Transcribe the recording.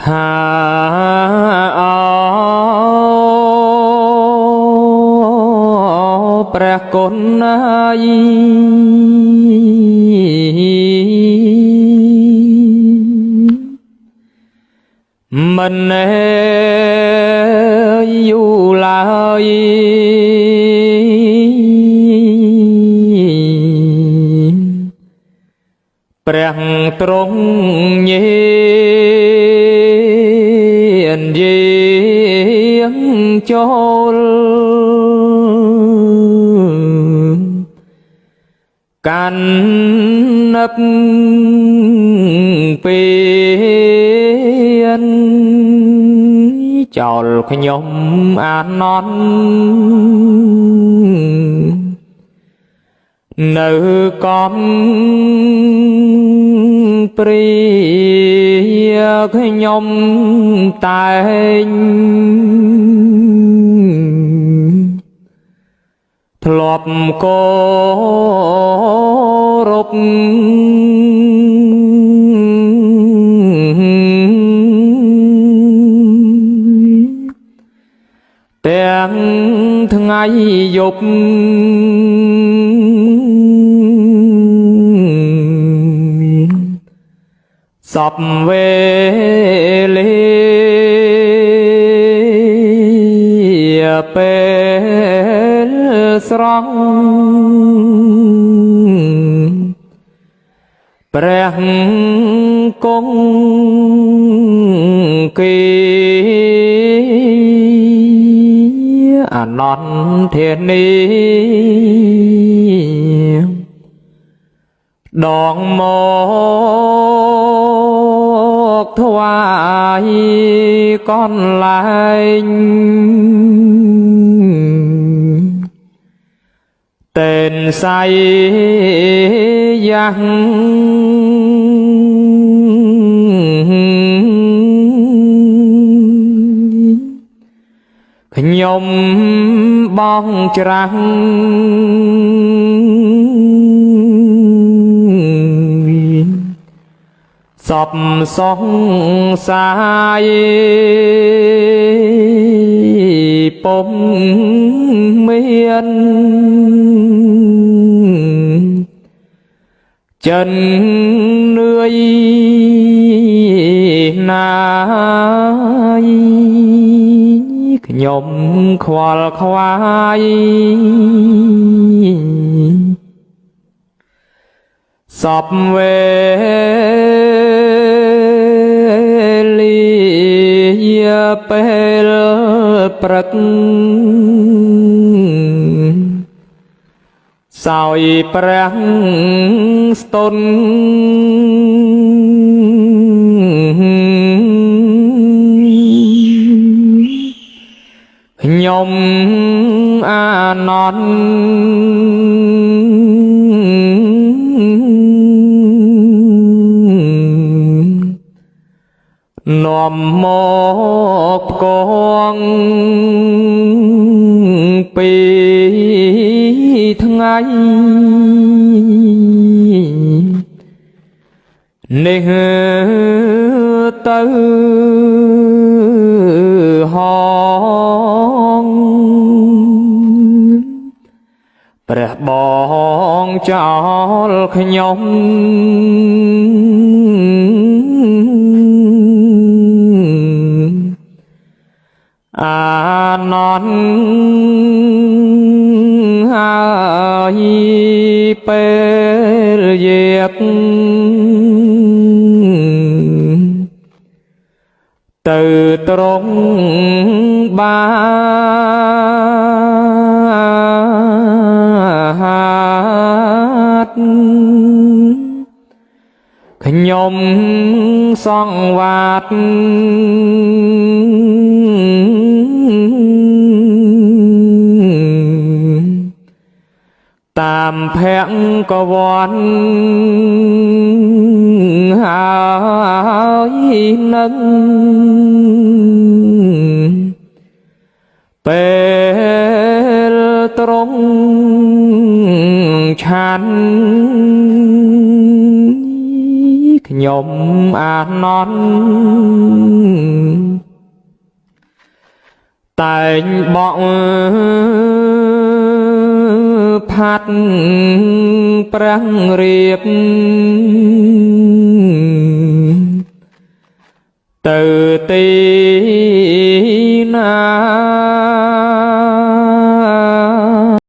หาเอาព្រះគុណណាយមិនយូរឡើយព្រះទ្រង់ញាណយាងចូលកាន់នឹកពេលចោលខ្ញុំអាណន់នៅកំព្រាខ្ញុំតែងធ្លាប់គោរពទាំងថ្ងៃយប់សពវេលាពេលស្រង់ព្រះគង់គីអនន្តធានីដងមកថ្វាយកន្លែងតែនស័យយ៉ាងខ្ញុំបងច្រាំងសពសង្សាយពុំមានចិននឿយណាយខ្ញុំខ្វល់ខ្វាយសពវេលាពេលព្រឹកសោយព្រះស្ទុនខ្ញុំអាណន់នាំមកកងពីថ្ងៃនេះទៅហងព្រះបងចោលខ្ញុំអាណន់ហើយពេលយប់ទៅត្រង់បាតខ្ញុំសង្វាតតាមភង្គវន្តហើយនឹងពេលត្រង់ឆាន់ខ្ញុំអាណន់ តែងបក់ផាត់ប្រាំងរៀបទៅទីណា